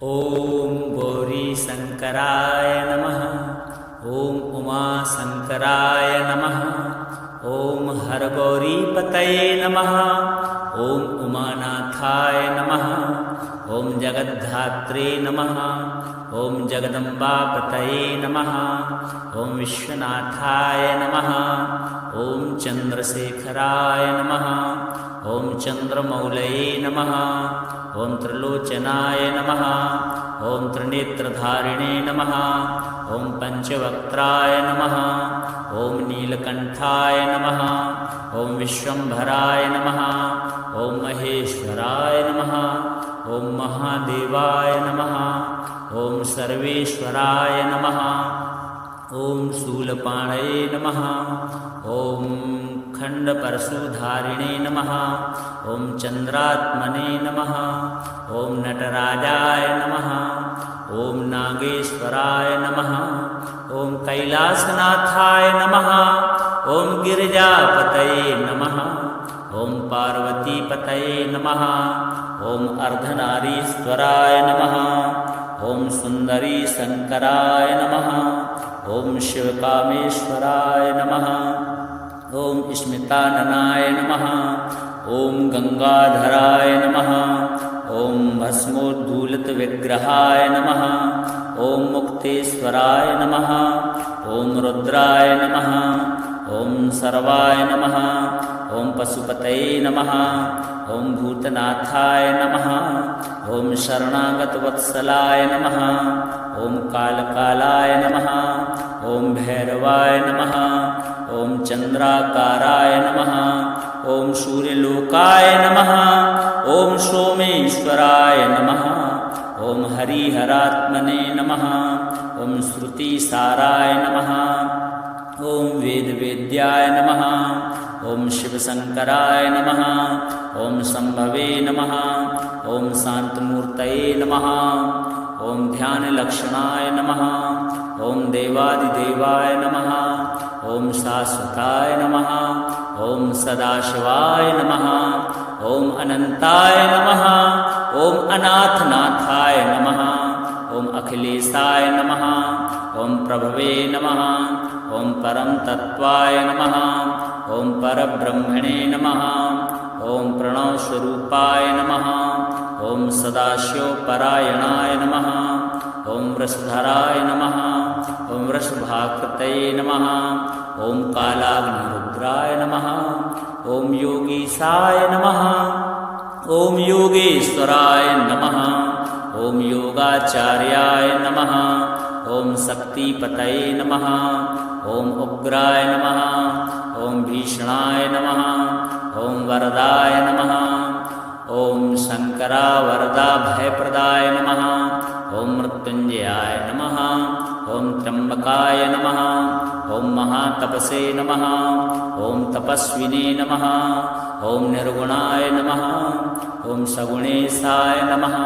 ॐ गौरीशङ्कराय नमः। ॐ उमाशङ्कराय नमः। ॐ हरगौरीपतये नमः। ॐ उमानाथाय नमः। ॐ जगद्धात्रे नमः। ॐ जगदम्बापतये नमः। ॐ विश्वनाथाय नमः। ॐ चन्द्रशेखराय नमः। ॐ चन्द्रमौलये नमः। ॐ त्रिलोचनाय नमः। ॐ त्रिनेत्रधारिणे नमः। ॐ पञ्चवक्त्राय नमः। ॐ नीलकण्ठाय नमः। ॐ विश्वम्भराय नमः। ॐ महेश्वराय नमः। ॐ महादेवाय नमः। ॐ सर्वेश्वराय नमः। ॐ शूलपाणये नमः। ॐ खण्डपरशुधारिणे नमः। ॐ चन्द्रात्मने नमः। ॐ नटराजाय नमः। ॐ नागेश्वराय नमः। ॐ कैलासनाथाय नमः। ॐ गिरिजापतये नमः। ॐ पार्वतीपतये नमः। ॐ अर्धनारीश्वराय नमः। ॐ सुन्दरीशङ्कराय नमः। ॐ शिवकामेश्वराय नमः। ॐ स्मिताननाय नमः। ॐ गंगाधराय नमः। ॐ भस्मोद्धूलितविग्रहाय नमः। ॐ मुक्तेश्वराय नमः। ॐ रुद्राय नमः। ॐ सर्वाय नमः। ॐ पशुपतये नमः। ॐ भूतनाथाय नमः। ॐ शरणागतवत्सलाय नमः। ॐ कालकालाय नमः। ॐ भैरवाय नमः। ॐ चन्द्राकाराय नमः। ॐ सूर्यलोकाय नमः। ॐ सोमेश्वराय नमः। ॐ हरिहरात्मने नमः। ॐ श्रुतिसाराय नमः। ॐ वेदवेद्याय नमः। ॐ शिवशङ्कराय नमः। ॐ शम्भवे नमः। ॐ शान्तमूर्तये नमः। ॐ ध्यानलक्षणाय नमः। ॐ देवादिदेवाय नमः। ॐ शाश्वताय नमः। ॐ सदाशिवाय नमः। ॐ अनन्ताय नमः। ॐ अनाथनाथाय नमः। ॐ अखिलेशाय नमः। ॐ प्रभवे नमः। ॐ परमतत्त्वाय नमः। ॐ परब्रह्मणे नमः। ॐ प्रणवस्वरूपाय नमः। ॐ सदाशिवपरायणाय नमः। ॐ वृषधराय नमः। ॐ वृषभाकृतये नमः। ॐ कालाग्निरुद्राय नमः। ॐ योगीशाय नमः। ॐ योगेश्वराय नमः। ॐ योगाचार्याय नमः। ॐ शक्तिपतये नमः। ॐ उग्राय नमः। ॐ भीषणाय नमः। ॐ वरदाय नमः। ॐ शङ्करावरदा भयप्रदाय नमः। ॐ मृत्युञ्जयाय नमः। ॐ त्र्यम्बकाय नमः। ॐ महातपसे नमः। ॐ तपस्विने नमः। ॐ निर्गुणाय नमः। ॐ सगुणेशाय नमः।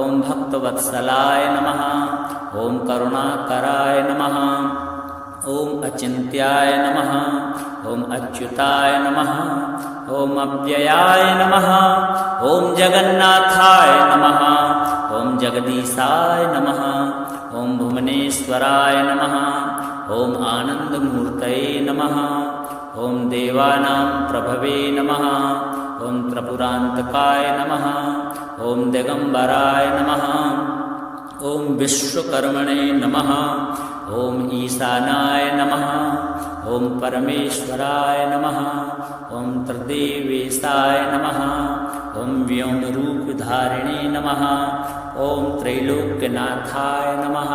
ॐ भक्तवत्सलाय नमः। ॐ करुणाकराय नमः। ॐ अचिन्त्याय नमः। ॐ अच्युताय नमः। ॐ अव्ययाय नमः। ॐ जगन्नाथाय नमः। ॐ जगदीशाय नमः। ॐ भुवनेश्वराय नमः। ॐ आनन्दमूर्तये नमः। ॐ देवानां प्रभवे नमः। ॐ त्रिपुरान्तकाय नमः। ॐ दिगम्बराय नमः। ॐ विश्वकर्मणे नमः। ॐ ईशानाय नमः। ॐ परमेश्वराय नमः। ॐ त्रिदेवेशाय नमः। ॐ व्योमरूपधारिणे नमः। ॐ त्रैलोक्यनाथाय नमः।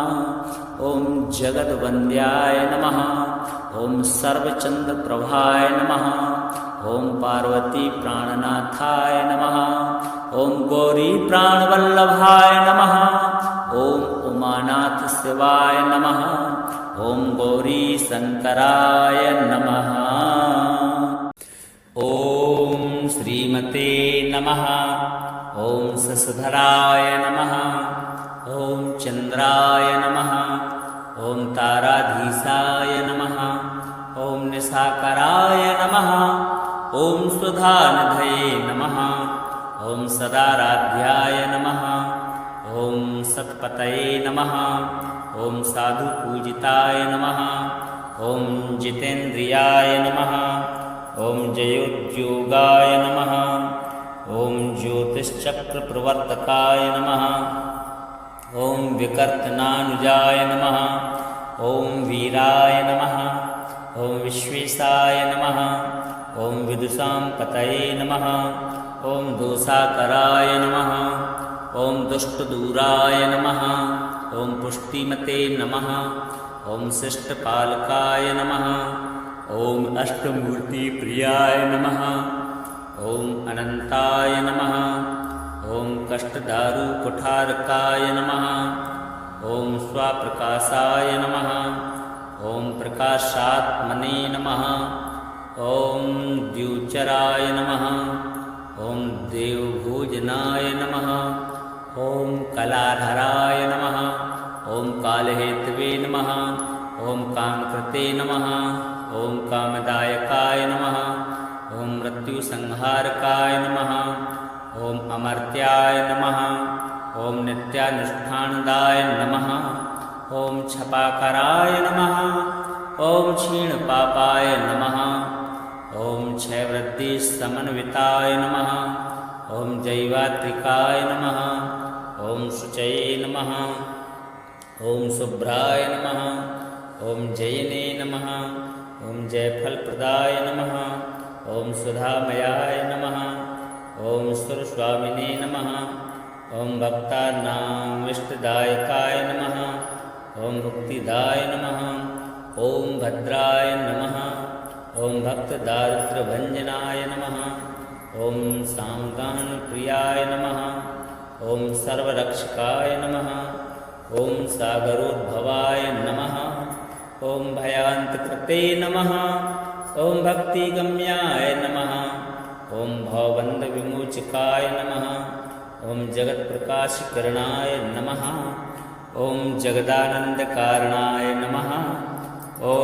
ॐ जगद्वन्द्याय नमः। ॐ सर्वचन्द्रप्रभाय नमः। ॐ पार्वतीप्राणनाथाय नमः। ॐ गौरीप्राणवल्लभाय नमः। ॐ उमानाथशिवाय नमः। ॐ गौरीशङ्कराय नमः। ॐ श्रीमते नमः। ॐ शशधराय नमः। ॐ चन्द्राय नमः। ॐ ताराधीशाय नमः। ॐ निशाकराय नमः। ॐ सुधानिधये नमः। ॐ सदाराध्याय नमः। ॐ सत्पतये नमः। ॐ साधुपूजिताय नमः। ॐ जितेन्द्रियाय नमः। ॐ जयोद्योगाय नमः। ॐ ज्योतिश्चक्रप्रवर्तकाय नमः। ॐ विकर्तनानुजाय नमः। ॐ वीराय नमः। ॐ विश्वेशाय नमः। ॐ विदुषां पतये नमः। ॐ दोषाकराय नमः। ॐ दुष्टदूराय नमः। ॐ पुष्टिमते नमः। ॐ शिष्टपालकाय नमः। ॐ अष्टमूर्तिप्रियाय नमः। ॐ अनन्ताय नमः। ॐ कष्टदारुकुठारकाय नमः। ॐ स्वाप्रकाशाय नमः। ॐ प्रकाशात्मने नमः। ॐ द्युचराय नमः। ॐ देवभोजनाय नमः। ॐ कलाधराय नमः। ॐ कालहेतवे नमः। ॐ कामकृते नमः। ॐ कामदायकाय नमः। ॐ मृत्युसंहारकाय नमः। ॐ अमर्त्याय नमः। ॐ नित्यानुष्ठानदाय नमः। ॐ छपाकराय नमः। ॐ क्षीणपापाय नमः। ॐ क्षयवृद्धिसमन्विताय नमः। ॐ जैवात्रिकाय नमः। ॐ शुचये नमः। ॐ शुभ्राय नमः। ॐ जयिने नमः। ॐ जयफलप्रदाय नमः। ॐ सुधामयाय नमः। ॐ सुरस्वामिने नमः। ॐ भक्तानामिष्टदायकाय नमः। ॐ मुक्तिदाय नमः। ॐ भद्राय नमः। ॐ भक्तदारिद्र्यभञ्जनाय नमः। ॐ सामगानप्रियाय नमः। ॐ सर्वरक्षकाय नमः। ॐ सागरोद्भवाय नमः। ॐ भयान्तकृते नमः। ॐ भक्तिगम्याय नमः। ॐ भवबन्धविमोचकाय नमः। ॐ जगत्प्रकाशकरणाय नमः। ॐ जगदानन्दकारणाय नमः। ॐ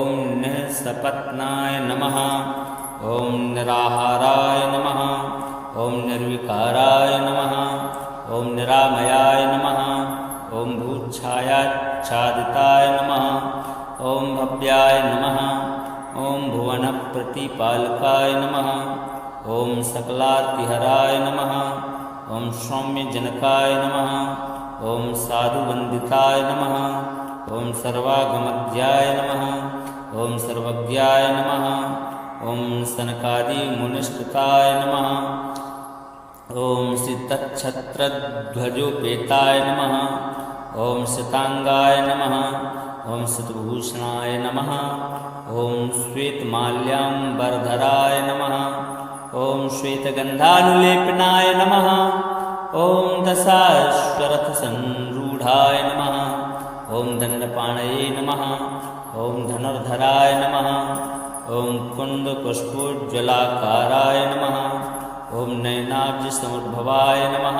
निःसपत्नाय नमः। ॐ निराहाराय नमः। ॐ निर्विकाराय नमः। ॐ निरामयाय नमः। ॐ भूच्छायाच्छादिताय नमः। ॐ भव्याय नमः। ॐ भुवनप्रतिपालकाय नमः। ॐ सकलार्तिहराय नमः। ॐ सौम्यजनकाय नमः। ॐ साधुवन्दिताय नमः। ॐ सर्वागमध्याय नमः। ॐ सर्वज्ञाय नमः। ॐ सनकादिमुनिस्तुताय नमः। ॐ सितच्छत्रध्वजोपेताय नमः। ॐ सितांगाय नमः। ॐ सितभूषणाय नमः। ॐ श्वेतमाल्याम्बरधराय नमः। ॐ श्वेतगन्धानुलेपनाय नमः। ॐ दशाश्वरथसंरूढाय नमः। ॐ दण्डपाणये नमः। ॐ धनुर्धराय नमः। ॐ कुन्दपुष्पोज्ज्वलाकाराय नमः। ॐ नयनाब्जसमुद्भवाय नमः।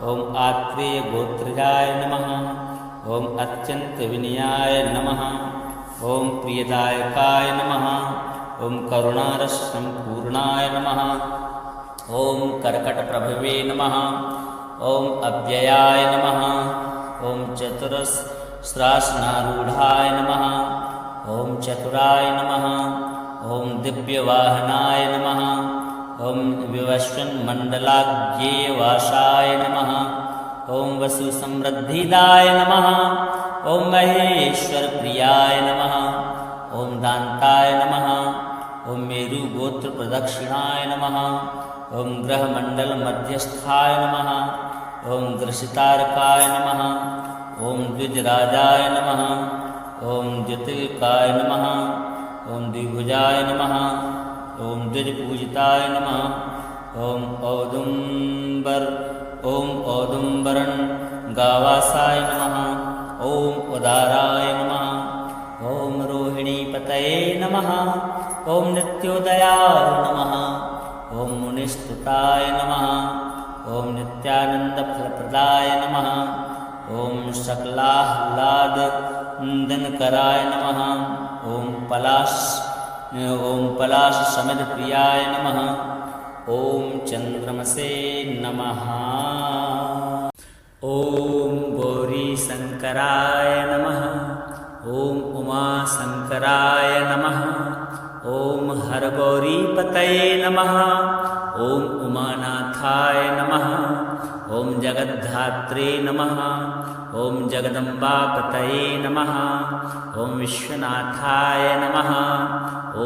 ॐ आत्रेयगोत्रजाय नमः। ॐ अत्यन्तविनयाय नमः। ॐ प्रियदायकाय नमः। ॐ करुणारससम्पूर्णाय नमः। ॐ कर्कटप्रभवे नमः। ॐ अव्ययाय नमः। ॐ चतुरस्रासनारूढाय नमः। ॐ चतुराय नमः। ॐ दिव्यवाहनाय नमः। ॐ विवस्वन्मण्डलाज्ञेयवासाय नमः। ॐ वसुसमृद्धिदाय नमः। ॐ महेश्वरप्रियाय नमः। ॐ दान्ताय नमः। ॐ मेरुगोत्रप्रदक्षिणाय नमः। ॐ ग्रहमण्डलमध्यस्थाय नमः। ॐ ग्रसितारकाय नमः। ॐ द्विजराजाय नमः। ॐ द्युतिकाय नमः। ॐ द्विभुजाय नमः। ॐ द्विजपूजिताय नमः। ॐ औदुम्बरं गावासाय नमः। ॐ उदाराय नमः। ॐ रोहिणीपतये नमः। ॐ नित्योदयाय नमः। ॐ मुनिस्तुताय नमः। ॐ नित्यानन्दफलप्रदाय नमः। ॐ सकलाह्लादनन्दनकराय नमः। ॐ पलाशसमिधप्रियाय नमः। ॐ चन्द्रमसे नमः। ॐ गौरीशङ्कराय नमः। ॐ उमाशङ्कराय नमः। ॐ हरगौरीपतये नमः। ॐ उमानाथाय नमः। ॐ जगद्धात्रे नमः। ॐ जगदम्बापतये नमः। ॐ विश्वनाथाय नमः।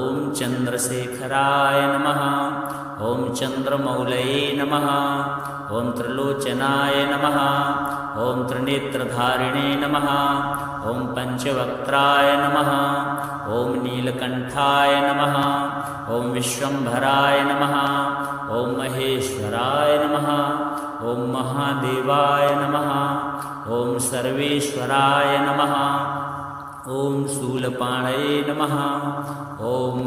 ॐ चन्द्रशेखराय नमः। ॐ चन्द्रमौलये नमः। ॐ त्रिलोचनाय नमः। ॐ त्रिनेत्रधारिणे नमः। ॐ पञ्चवक्त्राय नमः। ॐ नीलकण्ठाय नमः। ॐ विश्वम्भराय नमः। ॐ महेश्वराय नमः। ॐ महादेवाय नमः। ॐ सर्वेश्वराय नमः। ॐ शूलपाणये नमः। ॐ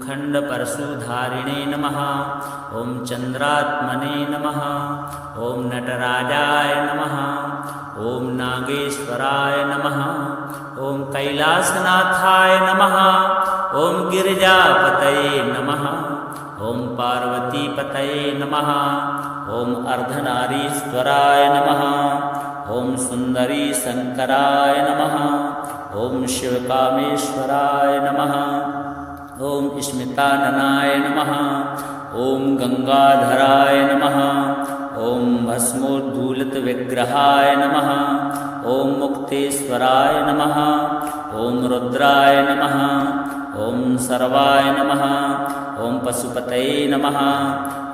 खण्डपरशुधारिणे नमः। ॐ चन्द्रात्मने नमः। ॐ नटराजाय नमः। ॐ नागेश्वराय नमः। ॐ कैलासनाथाय नमः। ॐ गिरिजापतये नमः। ॐ पार्वतीपतये नमः। ॐ अर्धनारीश्वराय नमः। ॐ सुन्दरीशङ्कराय नमः। ॐ शिवकामेश्वराय नमः। ॐ स्मिताननाय नमः। ॐ गङ्गाधराय नमः। ॐ भस्मोद्धूलितविग्रहाय नमः। ॐ मुक्तेश्वराय नमः। ॐ रुद्राय नमः। ॐ सर्वाय नमः। ॐ पशुपतये नमः।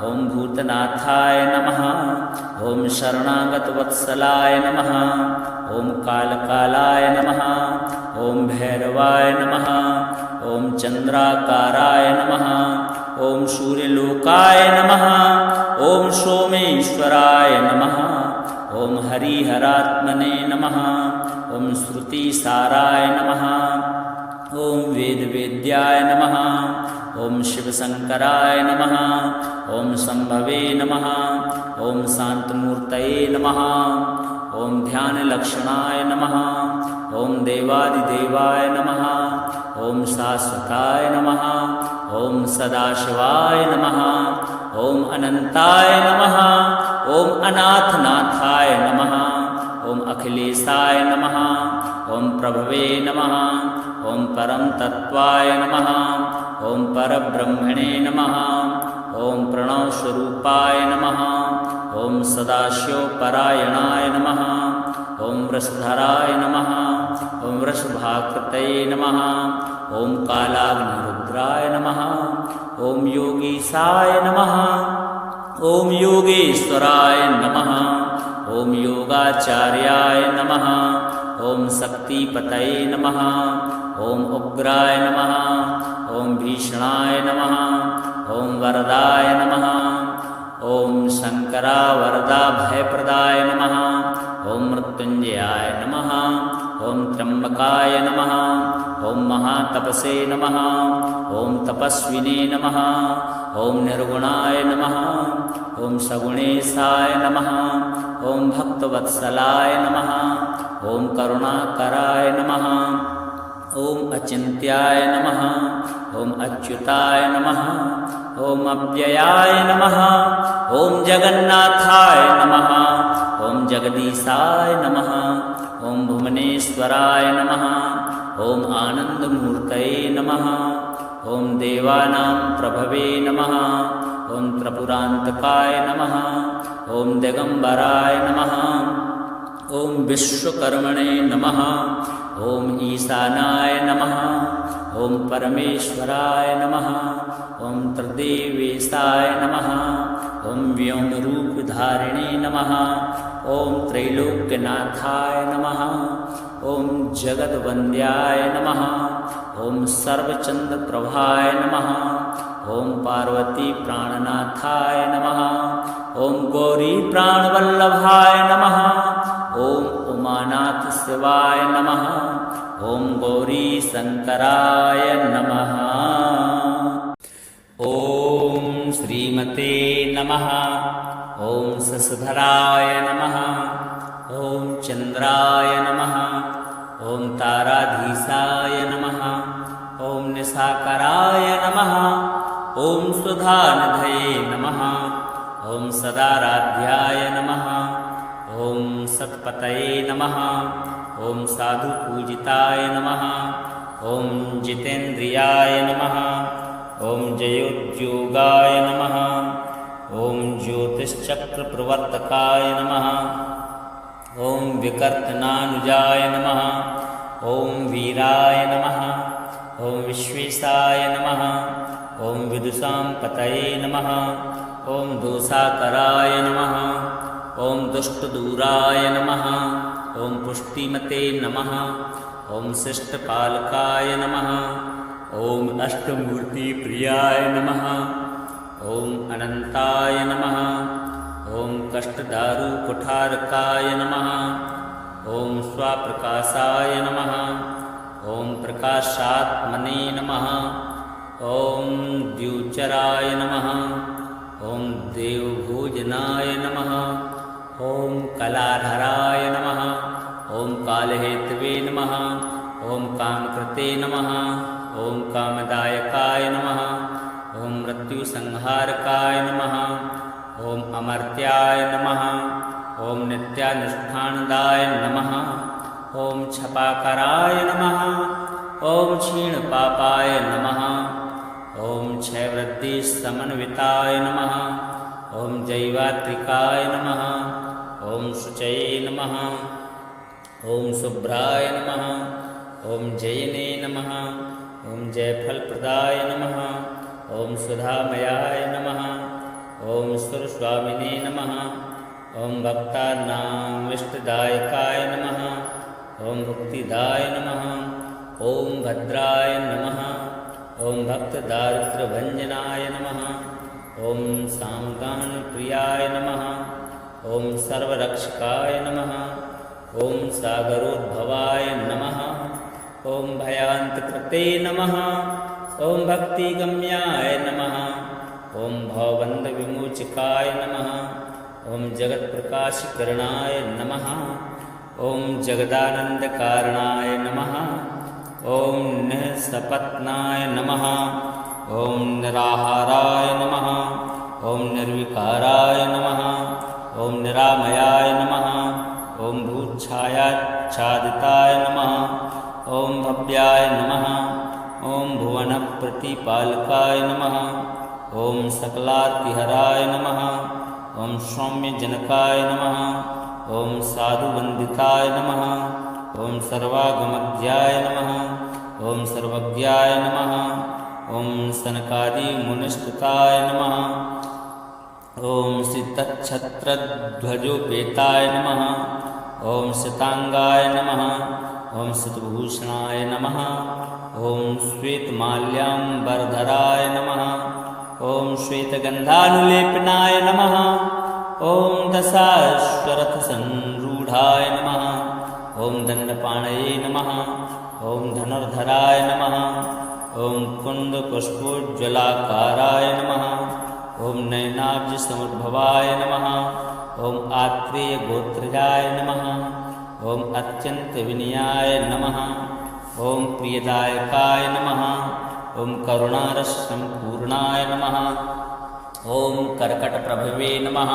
ॐ भूतनाथाय नमः। ॐ शरणागतवत्सलाय नमः। ॐ कालकालाय नमः। ॐ भैरवाय नमः। ॐ चन्द्राकाराय नमः। ॐ सूर्यलोकाय नमः। ॐ सोमेश्वराय नमः। ॐ हरिहरात्मने नमः। ॐ श्रुतिसाराय नमः। ॐ वेदवेद्याय नमः। ॐ शिवशङ्कराय नमः। ॐ शम्भवे नमः। ॐ शान्तमूर्तये नमः। ॐ ध्यानलक्षणाय नमः। ॐ देवादिदेवाय नमः। ॐ शाश्वताय नमः। ॐ सदाशिवाय नमः। ॐ अनन्ताय नमः। ॐ अनाथनाथाय नमः। ॐ अखिलेशाय नमः। ॐ प्रभवे नमः। ॐ परमतत्त्वाय नमः। ॐ परब्रह्मणे नमः। ॐ प्रणवस्वरूपाय नमः। ॐ सदाशिवपरायणाय नमः। ॐ वृषधराय नमः। ॐ वृषभाकृतये नमः। ॐ कालाग्निरुद्राय नमः। ॐ योगीशाय नमः। ॐ योगेश्वराय नमः। ॐ योगाचार्याय नमः। ॐ शक्तिपतये नमः। ॐ उग्राय नमः। ॐ भीषणाय नमः। ॐ वरदाय नमः। ॐ शङ्करावरदा भयप्रदाय नमः। ॐ मृत्युञ्जयाय नमः। ॐ त्र्यम्बकाय नमः। ॐ महातपसे नमः। ॐ तपस्विने नमः। ॐ निर्गुणाय नमः। ॐ सगुणेशाय नमः। ॐ भक्तवत्सलाय नमः। ॐ करुणाकराय नमः। ॐ अचिन्त्याय नमः। ॐ अच्युताय नमः। ॐ अव्ययाय नमः। ॐ जगन्नाथाय नमः। ॐ जगदीशाय नमः। ॐ भुवनेश्वराय नमः। ॐ आनन्दमूर्तये नमः। ॐ देवानां प्रभवे नमः। ॐ त्रिपुरान्तकाय नमः। ॐ दिगम्बराय नमः। ॐ विश्वकर्मणे नमः। ॐ ईशानाय नमः। ॐ परमेश्वराय नमः। ॐ त्रिदेवेशाय नमः। ॐ व्योमरूपधारिणे नमः। ॐ त्रैलोक्यनाथाय नमः। ॐ जगद्वन्द्याय नमः। ॐ सर्वचन्द्रप्रभाय नमः। ॐ पार्वतीप्राणनाथाय नमः। ॐ गौरीप्राणवल्लभाय नमः। ॐ उमानाथशिवाय नमः। ॐ गौरीशङ्कराय नमः। ॐ श्रीमते नमः। ॐ शशधराय नमः। ॐ चन्द्राय नमः। ॐ ताराधीशाय नमः। ॐ निशाकराय नमः। ॐ सुधानिधये नमः। ॐ सदाराध्याय नमः। ॐ सत्पतये नमः। ॐ साधुपूजिताय नमः। ॐ जितेन्द्रियाय नमः। ॐ जयोद्योगाय नमः। ॐ ज्योतिश्चक्रप्रवर्तकाय नमः। ॐ विकर्तनानुजाय नमः। ॐ वीराय नमः। ॐ विश्वेशाय नमः। ॐ विदुषां पतये नमः। ॐ दोषाकराय नमः। ॐ दुष्टदूराय नमः। ॐ पुष्टिमते नमः। ॐ शिष्टपालकाय नमः। ॐ अष्टमूर्तिप्रियाय नमः। ॐ अनन्ताय नमः। ॐ कष्टदारुकुठारकाय नमः। ॐ स्वाप्रकाशाय नमः। ॐ प्रकाशात्मने नमः। ॐ द्युचराय नमः। ॐ देवभोजनाय नमः। ॐ कलाधराय नमः। ॐ कालहेतवे नमः। ॐ कामकृते नमः। ॐ कामदायकाय नमः। ॐ मृत्युसंहारकाय नमः। ॐ अमर्त्याय नमः। ॐ नित्यानुष्ठानदाय नमः। ॐ छपाकराय नमः। ॐ क्षीणपापाय नमः। ॐ क्षयवृद्धिसमन्विताय नमः। ॐ जैवात्रिकाय नमः। ॐ शुचये नमः। ॐ शुभ्राय नमः। ॐ जयने नमः। ॐ जयफलप्रदाय नमः। ॐ सुधामयाय नमः। ॐ सुरस्वामिने नमः। ॐ भक्तानामिष्टदायकाय नमः। ॐ मुक्तिदाय नमः। ॐ भद्राय नमः। ॐ भक्तदारिद्र्यभञ्जनाय नमः। ॐ सामगानप्रियाय नमः। ॐ सर्वरक्षकाय नमः। ॐ सागरोद्भवाय नमः। ॐ भयान्तकृते नमः। ॐ भक्तिगम्याय नमः। ॐ भवबन्धविमोचकाय नमः। ॐ जगत्प्रकाशकरणाय नमः। ॐ जगदानन्दकारणाय नमः। ॐ निःसपत्नाय नमः। ॐ निराहाराय नमः। ॐ निर्विकाराय नमः। ॐ निरामयाय नमः। ॐ भूच्छायाच्छादिताय नमः। ॐ भव्याय नमः। ॐ भुवनप्रतिपालकाय नमः। ॐ सकलार्तिहराय नमः। ॐ सौम्यजनकाय नमः। ॐ साधुवन्दिताय नमः। ॐ सर्वागमध्याय नमः। ॐ सर्वज्ञाय नमः। ॐ सनकादिमुनिस्तुताय नमः। ॐ श्रीतच्छत्रध्वजोपेताय नमः। ॐ श्रिताङ्गाय नमः। ॐ श्रितभूषणाय नमः। ॐ श्वेतमाल्याम्बरधराय नमः। ॐ श्वेतगन्धानुलेपनाय नमः। ॐ दशाश्वरथसंरूढाय नमः। ॐ दण्डपाणये नमः। ॐ धनुर्धराय नमः। ॐ कुन्दपुष्पोज्ज्वलाकाराय नमः। ॐ नयनाब्जसमुद्भवाय नमः। ॐ आत्रेयगोत्रजाय नमः। ॐ अत्यन्तविनयाय नमः। ॐ प्रियदायकाय नमः। ॐ करुणारससम्पूर्णाय नमः। ॐ कर्कटप्रभवे नमः।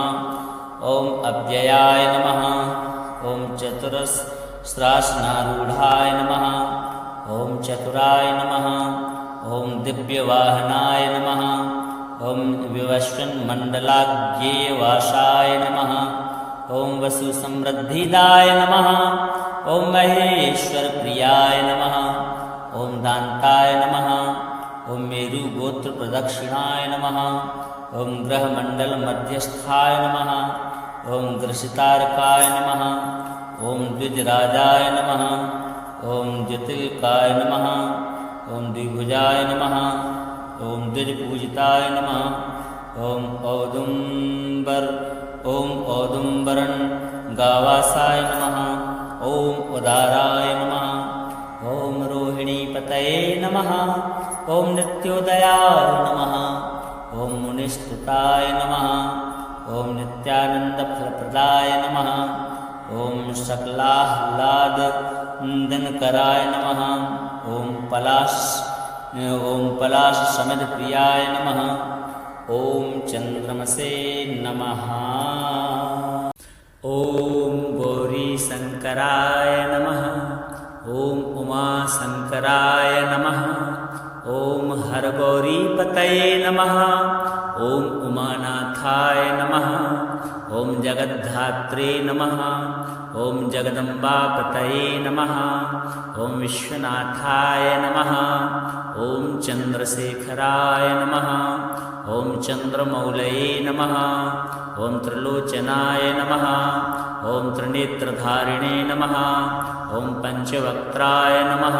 ॐ अव्ययाय नमः। ॐ चतुरस्रासनारूढाय नमः। ॐ चतुराय नमः। ॐ दिव्यवाहनाय नमः। ॐ विवस्वन्मण्डलाज्ञेयवासाय नमः। ॐ वसुसमृद्धिदाय नमः। ॐ महेश्वरप्रियाय नमः। ॐ दान्ताय नमः। ॐ मेरुगोत्रप्रदक्षिणाय नमः। ॐ ग्रहमण्डलमध्यस्थाय नमः। ॐ ग्रसितारकाय नमः। ॐ द्विजराजाय नमः। ॐ ज्योतिर्काय नमः। ॐ द्विभुजाय नमः। ॐ द्विजपूजिताय नमः। ॐ औदुम्बरन् गावासाय नमः। ॐ उदाराय नमः। ॐ रोहिणीपतये नमः। ॐ नित्योदयाय नमः। ॐ मुनिस्तुताय नमः। ॐ नित्यानन्दफलप्रदाय नमः। ॐ सकलाह्लादनन्दनकराय नमः। ॐ पलाशसमिधप्रियाय नमः। ॐ चन्द्रमसे नमः। ॐ गौरीशङ्कराय नमः। ॐ उमाशङ्कराय नमः। ॐ हरगौरीपतये नमः। ॐ उमानाथाय नमः। ॐ जगद्धात्रे नमः। ॐ जगदम्बापतये नमः। ॐ विश्वनाथाय नमः। ॐ चन्द्रशेखराय नमः। ॐ चन्द्रमौलये नमः। ॐ त्रिलोचनाय नमः। ॐ त्रिनेत्रधारिणे नमः। ॐ पञ्चवक्त्राय नमः।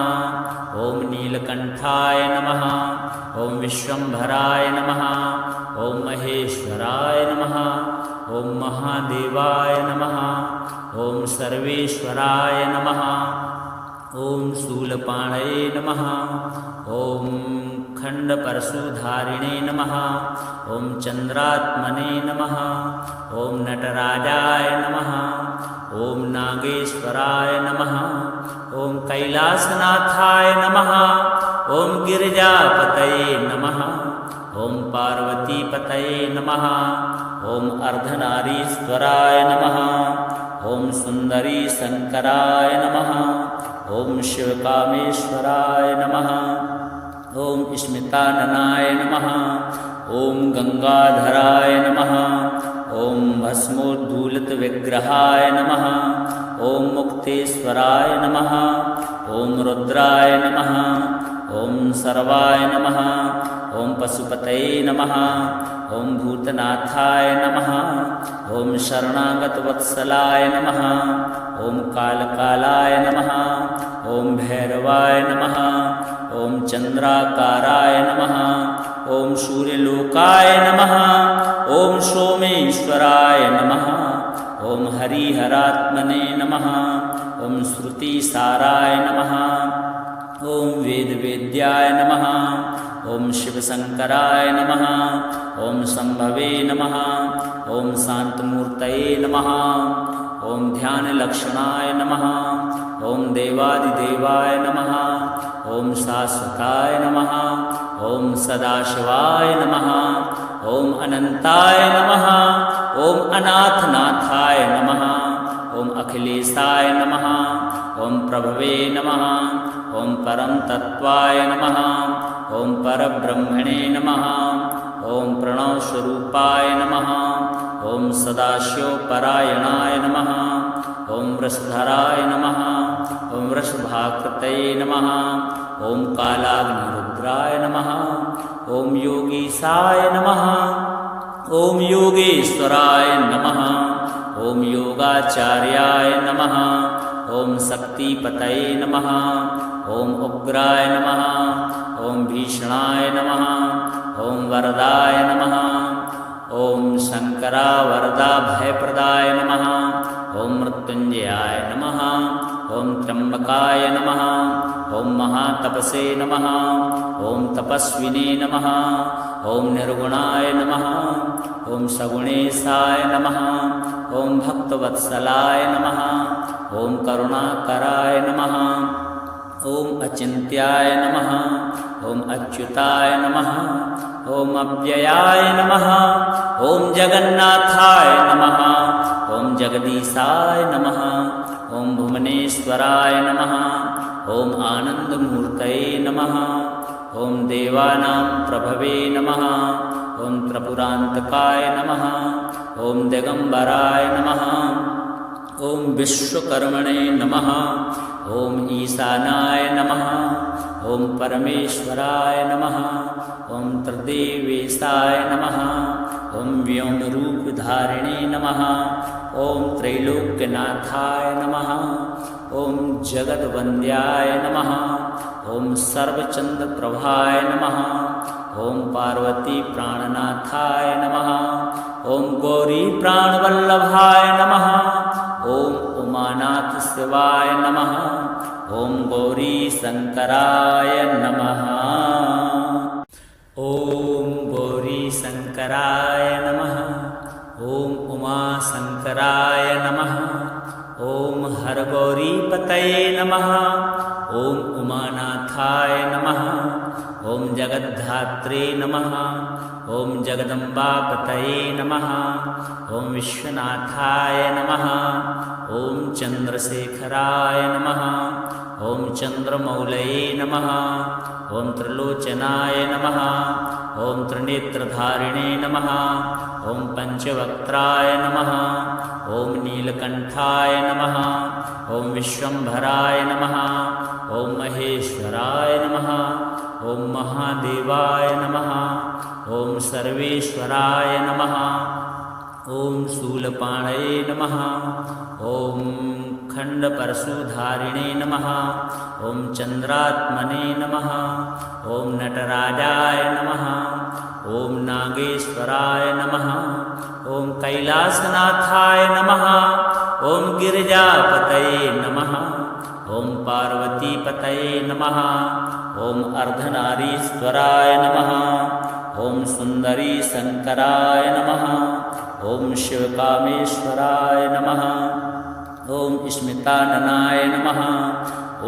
ॐ नीलकण्ठाय नमः। ॐ विश्वम्भराय नमः। ॐ महेश्वराय नमः। ॐ महादेवाय नमः। ॐ सर्वेश्वराय नमः। ॐ शूलपाणये नमः। ॐ खण्डपरशुधारिणे नमः। ॐ चन्द्रात्मने नमः। ॐ नटराजाय नमः। ॐ नागेश्वराय नमः। ॐ कैलासनाथाय नमः। ॐ गिरिजापतये नमः। ॐ पार्वतीपतये नमः। ॐ अर्धनारीश्वराय नमः। ॐ सुन्दरीशङ्कराय नमः। ॐ शिवकामेश्वराय नमः। ॐ स्मिताननाय नमः। ॐ गङ्गाधराय नमः। ॐ भस्मोद्धूलितविग्रहाय नमः। ॐ मुक्तेश्वराय नमः। ॐ रुद्राय नमः। ॐ सर्वाय नमः। ॐ पशुपतये नमः। ॐ भूतनाथाय नमः। ॐ शरणागतवत्सलाय नमः। ॐ कालकालाय नमः। ॐ भैरवाय नमः। ॐ चन्द्राकाराय नमः। ॐ सूर्यलोकाय नमः। ॐ सोमेश्वराय नमः। ॐ हरिहरात्मने नमः। ॐ श्रुतिसाराय नमः। ॐ वेदवेद्याय नमः। ॐ शिवशङ्कराय नमः। ॐ शम्भवे नमः। ॐ शान्तमूर्तये नमः। ॐ ध्यानलक्षणाय नमः। ॐ देवादिदेवाय नमः। ॐ शाश्वताय नमः। ॐ सदाशिवाय नमः। ॐ अनन्ताय नमः। ॐ अनाथनाथाय नमः। ॐ अखिलेशाय नमः। ॐ प्रभवे नमः। ॐ परमतत्त्वाय नमः। ॐ परब्रह्मणे नमः। ॐ प्रणवस्वरूपाय नमः। ॐ सदाशिवपरायणाय नमः। ॐ वृषधराय नमः। ॐ वृषभाकृतये नमः। ॐ कालाग्निरुद्राय नमः। ॐ योगीशाय नमः। ॐ योगेश्वराय नमः। ॐ योगाचार्याय नमः। ॐ शक्तिपतये नमः। ॐ उग्राय नमः। ॐ भीषणाय नमः। ॐ वरदाय नमः। ॐ शङ्करावरदा भयप्रदाय नमः। ॐ मृत्युञ्जयाय नमः। ॐ त्र्यम्बकाय नमः। ॐ महातपसे नमः। ॐ तपस्विने नमः। ॐ निर्गुणाय नमः। ॐ सगुणेशाय नमः। ॐ भक्तवत्सलाय नमः। ॐ करुणाकराय नमः। ॐ अचिन्त्याय नमः। ॐ अच्युताय नमः। ॐ अव्ययाय नमः। ॐ जगन्नाथाय नमः। ॐ जगदीशाय नमः। ॐ भुवनेश्वराय नमः। ॐ आनन्दमूर्तये नमः। ॐ देवानां प्रभवे नमः। ॐ त्रिपुरान्तकाय नमः। ॐ दिगम्बराय नमः। ॐ विश्वकर्मणे नमः। ॐ ईशानाय नमः। ॐ परमेश्वराय नमः। ॐ त्रिदेवेशाय नमः। ॐ व्योमरूपधारिणे नमः। ॐ त्रैलोक्यनाथाय नमः। ॐ जगद्वन्द्याय नमः। ॐ सर्वचन्द्रप्रभाय नमः। ॐ पार्वतीप्राणनाथाय नमः। ॐ गौरीप्राणवल्लभाय नमः। ॐ उमानाथशिवाय नमः। ॐ गौरीशङ्कराय नमः। ॐ गौरीशङ्कराय नमः। ॐ उमाशङ्कराय नमः। ॐ हरगौरीपतये नमः। ॐ उमानाथाय नमः। ॐ जगद्धात्रे नमः ॐ जगदम्बापतये नमः ॐ विश्वनाथाय नमः ॐ चन्द्रशेखराय नमः ॐ चन्द्रमौलये नमः ॐ त्रिलोचनाय नमः ॐ त्रिनेत्रधारिणे नमः ॐ पञ्चवक्त्राय नमः ॐ नीलकण्ठाय नमः ॐ विश्वम्भराय नमः ॐ महेश्वराय नमः ॐ महादेवाय नमः ॐ सर्वेश्वराय नमः ॐ शूलपाणये नमः ॐ खण्डपरशुधारिणे नमः ॐ चन्द्रात्मने नमः ॐ नटराजाय नमः ॐ नागेश्वराय नमः ॐ कैलासनाथाय नमः ॐ गिरिजापतये नमः ॐ पार्वतीपतये नमः ॐ अर्धनारीश्वराय नमः ॐ सुन्दरीशङ्कराय नमः ॐ शिवकामेश्वराय नमः ॐ स्मिताननाय नमः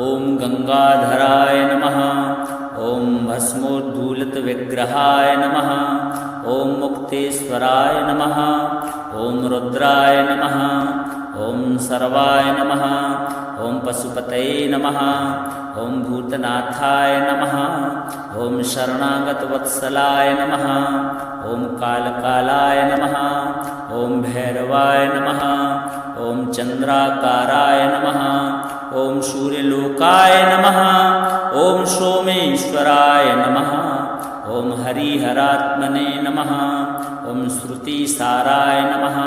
ॐ गङ्गाधराय नमः ॐ भस्मोद्धूलितविग्रहाय नमः ॐ मुक्तेश्वराय नमः ॐ रुद्राय नमः ॐ सर्वाय नमः ॐ पशुपतये नमः ॐ भूतनाथाय नमः ॐ शरणागतवत्सलाय नमः ॐ कालकालाय नमः ॐ भैरवाय नमः ॐ चन्द्राकाराय नमः ॐ सूर्यलोकाय नमः ॐ सोमेश्वराय नमः ॐ हरिहरात्मने नमः ॐ श्रुतिसाराय नमः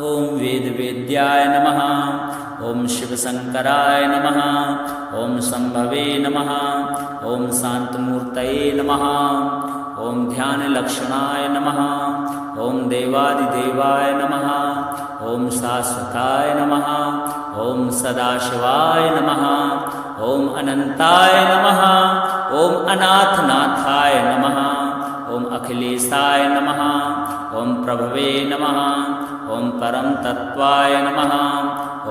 ॐ वेदवेद्याय नमः ॐ शिवशङ्कराय नमः ॐ शम्भवे नमः ॐ शान्तमूर्तये नमः ॐ ध्यानलक्षणाय नमः ॐ देवादिदेवाय नमः ॐ शाश्वताय नमः ॐ सदाशिवाय नमः ॐ अनन्ताय नमः ॐ अनाथनाथाय नमः ॐ अखिलेशाय नमः ॐ प्रभवे नमः ॐ परम तत्वाय नमः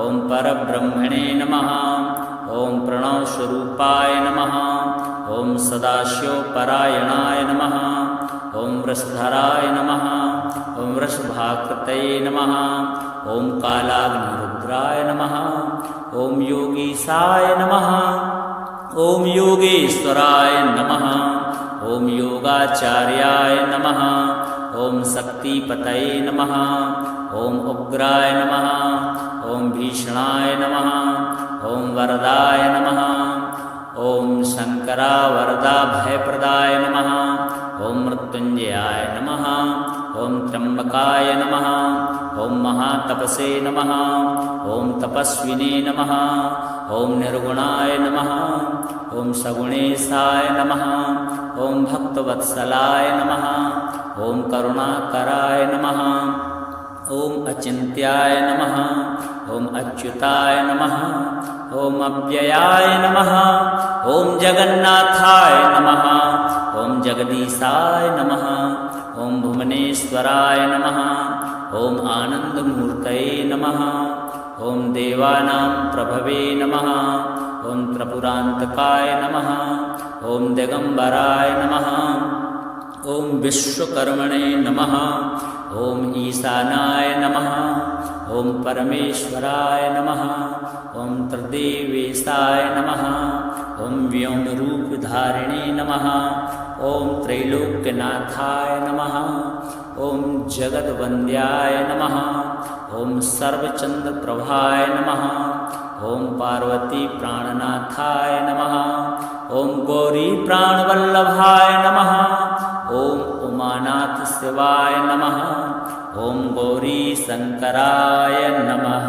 ॐ परब्रह्मणे नमः ॐ प्रणवस्वरूपाय नमः ॐ सदाशिवपरायणाय नमः ॐ वृषधराय नमः ॐ वृषभाकृतये नमः ॐ कालाग्निरुद्राय नमः ॐ योगीशाय नमः ॐ योगेश्वराय नमः ॐ योगाचार्याय नमः ॐ शक्तिपतये नमः ॐ उग्राय नमः ॐ भीषणाय नमः ॐ वरदाय नमः ॐ शङ्करावरदा भयप्रदाय नमः ॐ मृत्युञ्जयाय नमः ॐ त्र्यम्बकाय नमः ॐ महातपसे नमः ॐ तपस्विने नमः ॐ निर्गुणाय नमः ॐ सगुणेशाय नमः ॐ भक्तवत्सलाय नमः ॐ करुणाकराय नमः ॐ अचिन्त्याय नमः ॐ अच्युताय नमः ॐ अव्ययाय नमः ॐ जगन्नाथाय नमः ॐ जगदीशाय नमः ॐ भुवनेश्वराय नमः ॐ आनन्दमूर्तये नमः ॐ देवानां प्रभवे नमः ॐ त्रिपुरान्तकाय नमः ॐ दिगम्बराय नमः ॐ विश्वकर्मणे नमः ॐ ईशानाय नमः ॐ परमेश्वराय नमः ॐ त्रिदेवेशाय नमः ॐ व्योमरूपधारिणे नमः ॐ त्रैलोक्यनाथाय नमः ॐ जगद्वन्द्याय नमः ॐ सर्वचन्द्रप्रभाय नमः ॐ पार्वतीप्राणनाथाय नमः ॐ गौरीप्राणवल्लभाय नमः ॐ उमानाथशिवाय नमः ॐ गौरीशङ्कराय नमः।